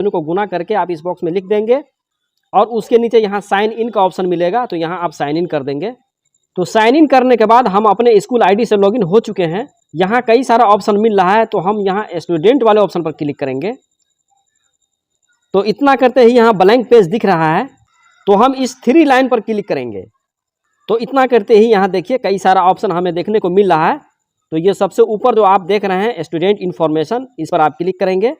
दोनों को गुना करके आप इस बॉक्स में लिख देंगे और उसके नीचे यहाँ साइन इन का ऑप्शन मिलेगा, तो यहाँ आप साइन इन कर देंगे। तो साइन इन करने के बाद हम अपने स्कूल आईडी से लॉगिन हो चुके हैं। यहाँ कई सारा ऑप्शन मिल रहा है, तो हम यहाँ स्टूडेंट वाले ऑप्शन पर क्लिक करेंगे। तो इतना करते ही यहाँ ब्लैंक पेज दिख रहा है, तो हम इस 3 लाइन पर क्लिक करेंगे। तो इतना करते ही यहाँ देखिए कई सारा ऑप्शन हमें देखने को मिल रहा है। तो ये सबसे ऊपर जो आप देख रहे हैं स्टूडेंट इन्फॉर्मेशन, इस पर आप क्लिक करेंगे।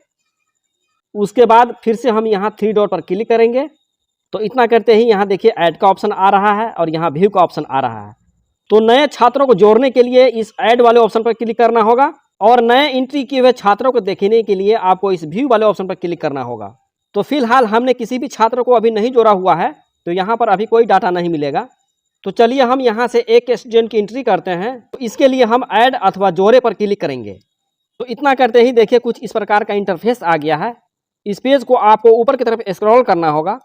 उसके बाद फिर से हम यहाँ 3 डॉट पर क्लिक करेंगे। तो इतना करते ही यहाँ देखिए ऐड का ऑप्शन आ रहा है और यहाँ व्यू का ऑप्शन आ रहा है। तो नए छात्रों को जोड़ने के लिए इस ऐड वाले ऑप्शन पर क्लिक करना होगा और नए एंट्री किए हुए छात्रों को देखने के लिए आपको इस व्यू वाले ऑप्शन पर क्लिक करना होगा। तो फिलहाल हमने किसी भी छात्र को अभी नहीं जोड़ा हुआ है, तो यहाँ पर अभी कोई डाटा नहीं मिलेगा। तो चलिए हम यहाँ से एक स्टूडेंट की एंट्री करते हैं। तो इसके लिए हम ऐड अथवा जोड़े पर क्लिक करेंगे। तो इतना करते ही देखिए कुछ इस प्रकार का इंटरफेस आ गया है। इस पेज को आपको ऊपर की तरफ स्क्रॉल करना होगा।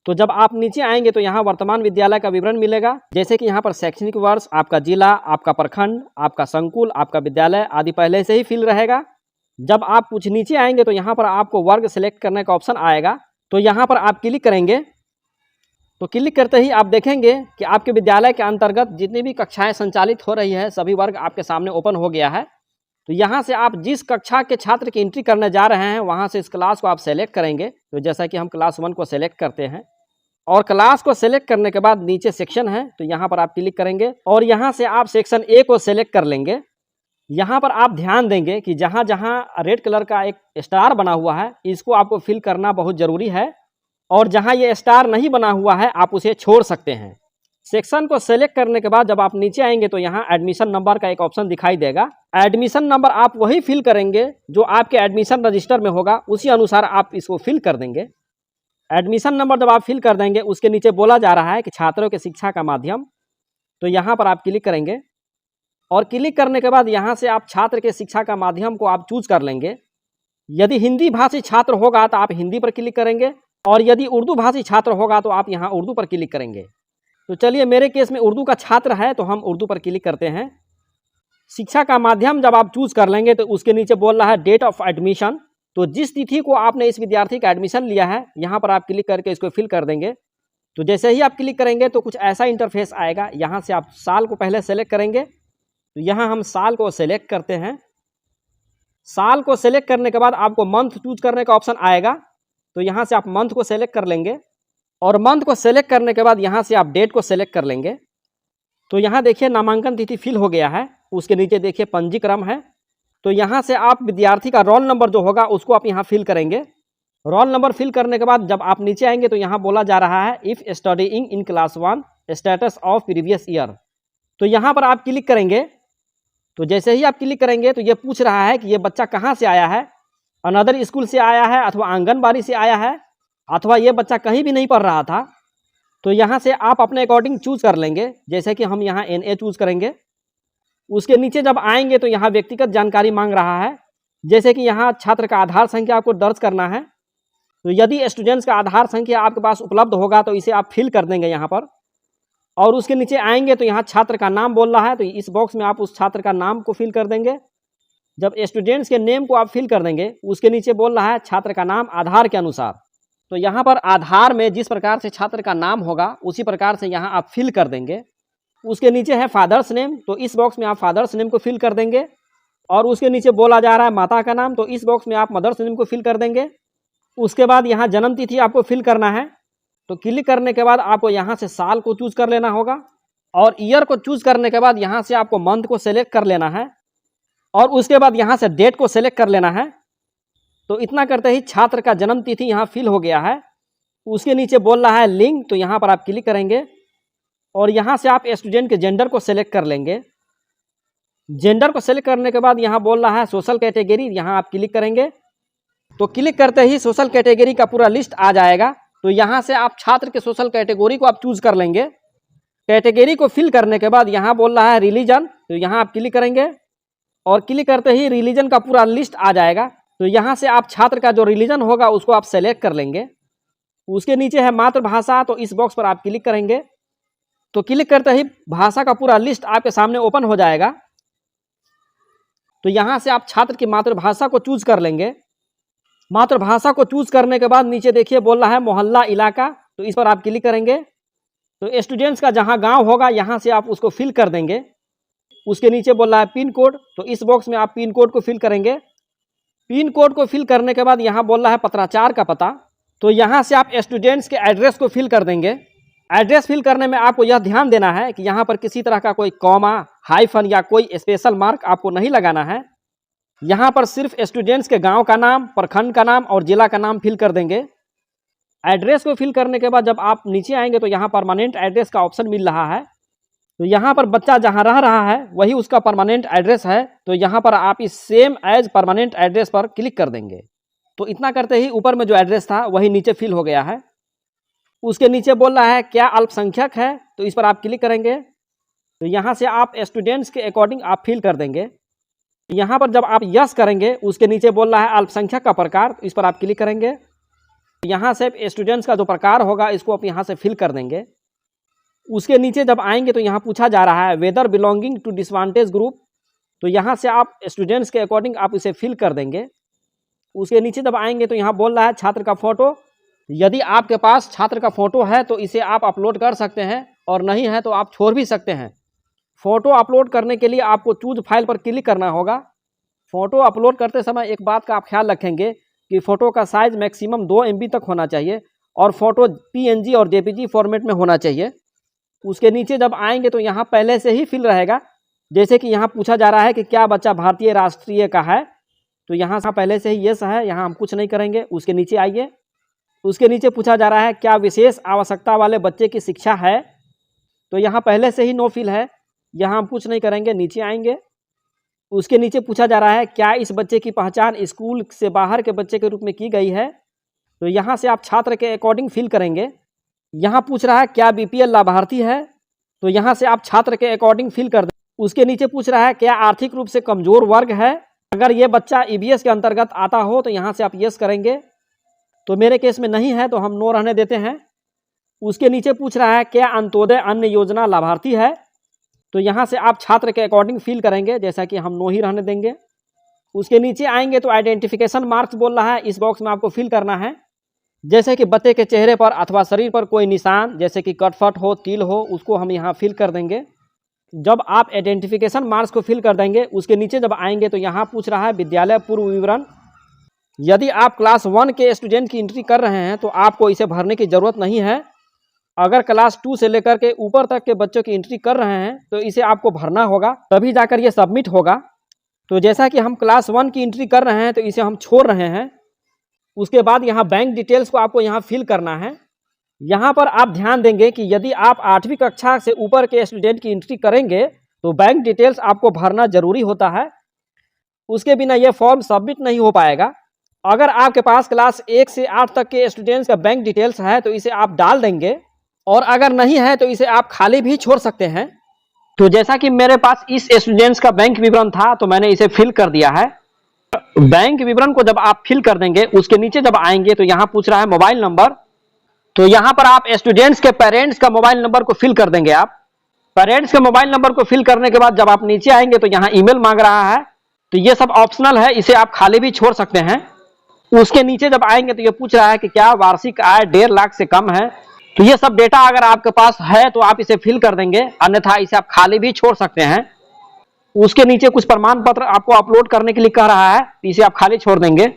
तो जब आप नीचे आएंगे तो यहाँ वर्तमान विद्यालय का विवरण मिलेगा, जैसे कि यहाँ पर शैक्षणिक वर्ष, आपका जिला, आपका प्रखंड, आपका संकुल, आपका विद्यालय आदि पहले से ही फिल रहेगा। जब आप कुछ नीचे आएंगे तो यहाँ पर आपको वर्ग सेलेक्ट करने का ऑप्शन आएगा। तो यहाँ पर आप क्लिक करेंगे। तो क्लिक करते ही आप देखेंगे कि आपके विद्यालय के अंतर्गत जितनी भी कक्षाएं संचालित हो रही है सभी वर्ग आपके सामने ओपन हो गया है। तो यहाँ से आप जिस कक्षा के छात्र की एंट्री करने जा रहे हैं वहाँ से इस क्लास को आप सेलेक्ट करेंगे। तो जैसा कि हम क्लास 1 को सेलेक्ट करते हैं और क्लास को सेलेक्ट करने के बाद नीचे सेक्शन है, तो यहाँ पर आप क्लिक करेंगे और यहाँ से आप सेक्शन ए को सेलेक्ट कर लेंगे। यहाँ पर आप ध्यान देंगे कि जहाँ जहाँ रेड कलर का एक स्टार बना हुआ है इसको आपको फिल करना बहुत ज़रूरी है, और जहाँ ये स्टार नहीं बना हुआ है आप उसे छोड़ सकते हैं। सेक्शन को सेलेक्ट करने के बाद जब आप नीचे आएंगे तो यहाँ एडमिशन नंबर का एक ऑप्शन दिखाई देगा। एडमिशन नंबर आप वही फिल करेंगे जो आपके एडमिशन रजिस्टर में होगा, उसी अनुसार आप इसको फिल कर देंगे। एडमिशन नंबर जब आप फिल कर देंगे उसके नीचे बोला जा रहा है कि छात्रों के शिक्षा का माध्यम, तो यहाँ पर आप क्लिक करेंगे और क्लिक करने के बाद यहाँ से आप छात्र के शिक्षा का माध्यम को आप चूज कर लेंगे। यदि हिंदी भाषी छात्र होगा तो आप हिंदी पर क्लिक करेंगे और यदि उर्दू भाषी छात्र होगा तो आप यहाँ उर्दू पर क्लिक करेंगे। तो चलिए मेरे केस में उर्दू का छात्र है तो हम उर्दू पर क्लिक करते हैं। शिक्षा का माध्यम जब आप चूज कर लेंगे तो उसके नीचे बोल रहा है डेट ऑफ एडमिशन, तो जिस तिथि को आपने इस विद्यार्थी का एडमिशन लिया है यहाँ पर आप क्लिक करके इसको फिल कर देंगे। तो जैसे ही आप क्लिक करेंगे तो कुछ ऐसा इंटरफेस आएगा। यहाँ से आप साल को पहले सेलेक्ट करेंगे, तो यहाँ हम साल को सेलेक्ट करते हैं। साल को सेलेक्ट करने के बाद आपको मंथ चूज करने का ऑप्शन आएगा, तो यहाँ से आप मंथ को सेलेक्ट कर लेंगे और मंथ को सेलेक्ट करने के बाद यहाँ से आप डेट को सेलेक्ट कर लेंगे। तो यहाँ देखिए नामांकन तिथि फिल हो गया है, उसके नीचे देखिए पंजीक्रम है। तो यहाँ से आप विद्यार्थी का रोल नंबर जो होगा उसको आप यहाँ फिल करेंगे। रोल नंबर फिल करने के बाद जब आप नीचे आएंगे तो यहाँ बोला जा रहा है if studying in class 1 status of previous year, तो यहाँ पर आप क्लिक करेंगे। तो जैसे ही आप क्लिक करेंगे तो ये पूछ रहा है कि ये बच्चा कहाँ से आया है, अनदर स्कूल से आया है अथवा आंगनबाड़ी से आया है अथवा ये बच्चा कहीं भी नहीं पढ़ रहा था। तो यहाँ से आप अपने अकॉर्डिंग चूज कर लेंगे, जैसे कि हम यहाँ NA चूज करेंगे। उसके नीचे जब आएंगे तो यहाँ व्यक्तिगत जानकारी मांग रहा है, जैसे कि यहाँ छात्र का आधार संख्या आपको दर्ज करना है। तो यदि स्टूडेंट्स का आधार संख्या आपके पास उपलब्ध होगा तो इसे आप फिल कर देंगे यहाँ पर। और उसके नीचे आएंगे तो यहाँ छात्र का नाम बोल रहा है, तो इस बॉक्स में आप उस छात्र का नाम को फिल कर देंगे। जब स्टूडेंट्स के नेम को आप फिल कर देंगे उसके नीचे बोल रहा है छात्र का नाम आधार के अनुसार, तो यहाँ पर आधार में जिस प्रकार से छात्र का नाम होगा उसी प्रकार से यहाँ आप फिल कर देंगे। उसके नीचे है फादर्स नेम, तो इस बॉक्स में आप फादर्स नेम को फिल कर देंगे। और उसके नीचे बोला जा रहा है माता का नाम, तो इस बॉक्स में आप मदर्स नेम को फिल कर देंगे। उसके बाद यहाँ जन्म तिथि आपको फिल करना है, तो क्लिक करने के बाद आपको यहाँ से साल को चूज कर लेना होगा और ईयर को चूज करने के बाद यहाँ से आपको मंथ को सेलेक्ट कर लेना है और उसके बाद यहाँ से डेट को सेलेक्ट कर लेना है। तो इतना करते ही छात्र का जन्म तिथि यहाँ फिल हो गया है। उसके नीचे बोल रहा है लिंग, तो यहाँ पर आप क्लिक करेंगे और यहाँ से आप स्टूडेंट के जेंडर को सेलेक्ट कर लेंगे। जेंडर को सेलेक्ट करने के बाद यहाँ बोल रहा है सोशल कैटेगरी, यहाँ आप क्लिक करेंगे। तो क्लिक करते ही सोशल कैटेगरी का पूरा लिस्ट आ जाएगा। तो यहाँ से आप छात्र के सोशल कैटेगरी को आप चूज कर लेंगे। कैटेगरी को फिल करने के बाद यहाँ बोल रहा है रिलीजन, तो यहाँ आप क्लिक करेंगे और क्लिक करते ही रिलीजन का पूरा लिस्ट आ जाएगा। तो यहाँ से आप छात्र का जो रिलीजन होगा उसको आप सेलेक्ट कर लेंगे। उसके नीचे है मातृभाषा, तो इस बॉक्स पर आप क्लिक करेंगे। तो क्लिक करते ही भाषा का पूरा लिस्ट आपके सामने ओपन हो जाएगा। तो यहाँ से आप छात्र की मातृभाषा को चूज कर लेंगे। मातृभाषा को चूज करने के बाद नीचे देखिए बोल रहा है मोहल्ला इलाका, तो इस पर आप क्लिक करेंगे। तो स्टूडेंट्स का जहां गांव होगा यहां से आप उसको फिल कर देंगे। उसके नीचे बोल रहा है पिन कोड, तो इस बॉक्स में आप पिन कोड को फिल करेंगे। पिन कोड को फिल करने के बाद यहाँ बोल रहा है पत्राचार का पता, तो यहाँ से आप स्टूडेंट्स के एड्रेस को फिल कर देंगे। एड्रेस फिल करने में आपको यह ध्यान देना है कि यहाँ पर किसी तरह का कोई कॉमा, हाइफन या कोई स्पेशल मार्क आपको नहीं लगाना है। यहाँ पर सिर्फ स्टूडेंट्स के गांव का नाम, प्रखंड का नाम और जिला का नाम फिल कर देंगे। एड्रेस को फिल करने के बाद जब आप नीचे आएंगे तो यहाँ परमानेंट एड्रेस का ऑप्शन मिल रहा है। तो यहाँ पर बच्चा जहाँ रह रहा है वही उसका परमानेंट एड्रेस है, तो यहाँ पर आप इस सेम एज परमानेंट एड्रेस पर क्लिक कर देंगे। तो इतना करते ही ऊपर में जो एड्रेस था वही नीचे फिल हो गया है। उसके नीचे बोल रहा है क्या अल्पसंख्यक है, तो इस पर आप क्लिक करेंगे। तो यहाँ से आप स्टूडेंट्स के अकॉर्डिंग आप फिल कर देंगे। यहाँ पर जब आप यस करेंगे उसके नीचे बोल रहा है अल्पसंख्यक का प्रकार, तो इस पर आप क्लिक करेंगे। यहाँ से स्टूडेंट्स का जो प्रकार होगा इसको आप यहाँ से फिल कर देंगे। उसके नीचे जब आएंगे तो यहाँ पूछा जा रहा है whether belonging to disadvantage group, तो यहाँ से आप स्टूडेंट्स के अकॉर्डिंग आप इसे फिल कर देंगे। उसके नीचे जब आएंगे तो यहाँ बोल रहा है छात्र का फोटो, यदि आपके पास छात्र का फोटो है तो इसे आप अपलोड कर सकते हैं और नहीं है तो आप छोड़ भी सकते हैं। फोटो अपलोड करने के लिए आपको चूज फाइल पर क्लिक करना होगा। फोटो अपलोड करते समय एक बात का आप ख्याल रखेंगे कि फ़ोटो का साइज़ मैक्सिमम 2 MB तक होना चाहिए और फोटो PNG और JPG फॉर्मेट में होना चाहिए। उसके नीचे जब आएंगे तो यहाँ पहले से ही फिल रहेगा, जैसे कि यहाँ पूछा जा रहा है कि क्या बच्चा भारतीय राष्ट्रीय का है, तो यहाँ से पहले से ही यस है, यहाँ हम कुछ नहीं करेंगे। उसके नीचे आइए, उसके नीचे पूछा जा रहा है क्या विशेष आवश्यकता वाले बच्चे की शिक्षा है, तो यहाँ पहले से ही नो फिल है, यहाँ हम कुछ नहीं करेंगे। नीचे आएंगे, उसके नीचे पूछा जा रहा है क्या इस बच्चे की पहचान स्कूल से बाहर के बच्चे के रूप में की गई है, तो यहाँ से आप छात्र के अकॉर्डिंग फिल करेंगे। यहाँ पूछ रहा है क्या BPL लाभार्थी है, तो यहाँ से आप छात्र के अकॉर्डिंग फिल कर दें। उसके नीचे पूछ रहा है क्या आर्थिक रूप से कमजोर वर्ग है, अगर ये बच्चा EBS के अंतर्गत आता हो तो यहाँ से आप यस करेंगे। तो मेरे केस में नहीं है तो हम नो रहने देते हैं। उसके नीचे पूछ रहा है क्या अंत्योदय अन्न योजना लाभार्थी है, तो यहाँ से आप छात्र के अकॉर्डिंग फिल करेंगे, जैसा कि हम नो ही रहने देंगे। उसके नीचे आएंगे तो आइडेंटिफिकेशन मार्क्स बोल रहा है, इस बॉक्स में आपको फिल करना है। जैसे कि बच्चे के चेहरे पर अथवा शरीर पर कोई निशान जैसे कि कटफट हो, तिल हो, उसको हम यहाँ फिल कर देंगे। जब आप आइडेंटिफिकेशन मार्क्स को फिल कर देंगे उसके नीचे जब आएंगे तो यहाँ पूछ रहा है विद्यालय पूर्व विवरण। यदि आप क्लास 1 के स्टूडेंट की एंट्री कर रहे हैं तो आपको इसे भरने की ज़रूरत नहीं है। अगर क्लास 2 से लेकर के ऊपर तक के बच्चों की एंट्री कर रहे हैं तो इसे आपको भरना होगा, तभी जाकर ये सबमिट होगा। तो जैसा कि हम क्लास 1 की एंट्री कर रहे हैं तो इसे हम छोड़ रहे हैं। उसके बाद यहाँ बैंक डिटेल्स को आपको यहाँ फिल करना है। यहाँ पर आप ध्यान देंगे कि यदि आप 8वीं कक्षा से ऊपर के स्टूडेंट की एंट्री करेंगे तो बैंक डिटेल्स आपको भरना जरूरी होता है, उसके बिना यह फॉर्म सबमिट नहीं हो पाएगा। अगर आपके पास क्लास 1 से 8 तक के स्टूडेंट्स का बैंक डिटेल्स है तो इसे आप डाल देंगे, और अगर नहीं है तो इसे आप खाली भी छोड़ सकते हैं। तो जैसा कि मेरे पास इस स्टूडेंट्स का बैंक विवरण था तो मैंने इसे फिल कर दिया है। बैंक विवरण को जब आप फिल कर देंगे उसके नीचे जब आएंगे तो यहाँ पूछ रहा है मोबाइल नंबर, तो यहाँ पर आप स्टूडेंट्स के पेरेंट्स का मोबाइल नंबर को फिल कर देंगे। आप पेरेंट्स के मोबाइल नंबर को फिल करने के बाद जब आप नीचे आएंगे तो यहाँ ईमेल मांग रहा है, तो ये सब ऑप्शनल है, इसे आप खाली भी छोड़ सकते हैं। उसके नीचे जब आएंगे तो ये पूछ रहा है कि क्या वार्षिक आय 1.5 लाख से कम है, तो ये सब डेटा अगर आपके पास है तो आप इसे फिल कर देंगे, अन्यथा इसे आप खाली भी छोड़ सकते हैं। उसके नीचे कुछ प्रमाण पत्र आपको अपलोड करने के लिए कह रहा है, तो इसे आप खाली छोड़ देंगे।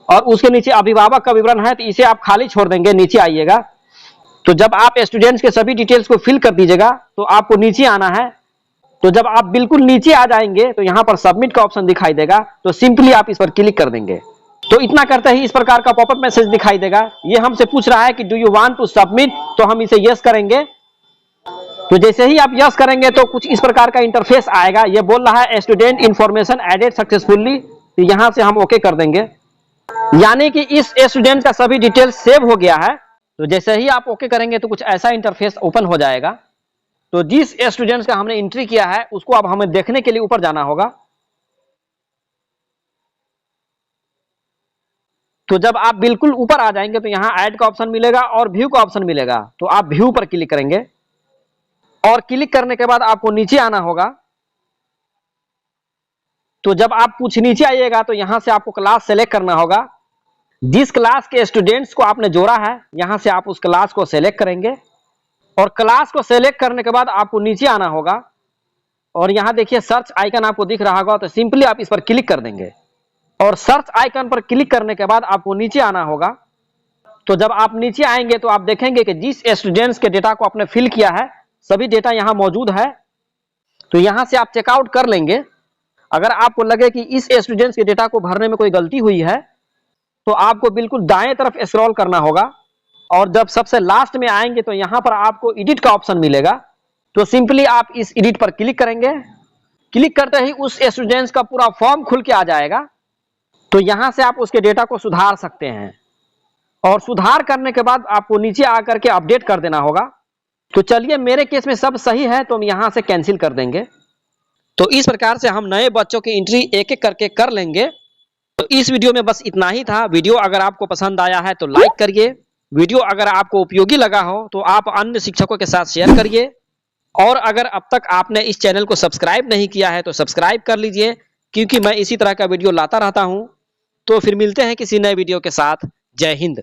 और उसके नीचे अभिभावक का विवरण है तो इसे आप खाली छोड़ देंगे। नीचे आइएगा, तो जब आप स्टूडेंट्स के सभी डिटेल्स को फिल कर दीजिएगा तो आपको नीचे आना है। तो जब आप बिल्कुल नीचे आ जाएंगे तो यहाँ पर सबमिट का ऑप्शन दिखाई देगा, तो सिंपली आप इस पर क्लिक कर देंगे। तो इतना करते ही इस प्रकार का पॉपअप मैसेज दिखाई देगा। ये हमसे पूछ रहा है कि do you want to submit, तो हम इसे यस करेंगे। तो जैसे ही आप यस करेंगे तो कुछ इस प्रकार का इंटरफेस आएगा। ये बोल रहा है स्टूडेंट इंफॉर्मेशन एडेड सक्सेसफुली, तो यहाँ से हम ओके कर देंगे, यानी कि इस स्टूडेंट का सभी डिटेल्स सेव हो गया है। तो जैसे ही आप ओके करेंगे तो कुछ ऐसा इंटरफेस ओपन हो जाएगा। तो जिस स्टूडेंट्स का हमने एंट्री किया है उसको अब हमें देखने के लिए ऊपर जाना होगा। तो जब आप बिल्कुल ऊपर आ जाएंगे तो यहाँ ऐड का ऑप्शन मिलेगा और व्यू का ऑप्शन मिलेगा, तो आप व्यू पर क्लिक करेंगे और क्लिक करने के बाद आपको नीचे आना होगा। तो जब आप कुछ नीचे आइएगा तो यहाँ से आपको क्लास सेलेक्ट करना होगा। जिस क्लास के स्टूडेंट्स को आपने जोड़ा है यहाँ से आप उस क्लास को सेलेक्ट करेंगे और क्लास को सेलेक्ट करने के बाद आपको नीचे आना होगा और यहाँ देखिए सर्च आइकन आपको दिख रहा होगा, तो सिंपली आप इस पर क्लिक कर देंगे और सर्च आइकन पर क्लिक करने के बाद आपको नीचे आना होगा। तो जब आप नीचे आएंगे तो आप देखेंगे कि जिस स्टूडेंट्स के डेटा को आपने फिल किया है सभी डेटा यहाँ मौजूद है। तो यहाँ से आप चेकआउट कर लेंगे। अगर आपको लगे कि इस स्टूडेंट्स के डेटा को भरने में कोई गलती हुई है तो आपको बिल्कुल दाएं तरफ स्क्रॉल करना होगा और जब सबसे लास्ट में आएंगे तो यहाँ पर आपको एडिट का ऑप्शन मिलेगा। तो सिंपली आप इस एडिट पर क्लिक करेंगे। क्लिक करते ही उस स्टूडेंट्स का पूरा फॉर्म खुल के आ जाएगा। तो यहाँ से आप उसके डेटा को सुधार सकते हैं और सुधार करने के बाद आपको नीचे आकर के अपडेट कर देना होगा। तो चलिए मेरे केस में सब सही है तो हम यहाँ से कैंसिल कर देंगे। तो इस प्रकार से हम नए बच्चों की एंट्री एक एक करके कर लेंगे। तो इस वीडियो में बस इतना ही था। वीडियो अगर आपको पसंद आया है तो लाइक करिए। वीडियो अगर आपको उपयोगी लगा हो तो आप अन्य शिक्षकों के साथ शेयर करिए और अगर अब तक आपने इस चैनल को सब्सक्राइब नहीं किया है तो सब्सक्राइब कर लीजिए, क्योंकि मैं इसी तरह का वीडियो लाता रहता हूं। तो फिर मिलते हैं किसी नए वीडियो के साथ। जय हिंद।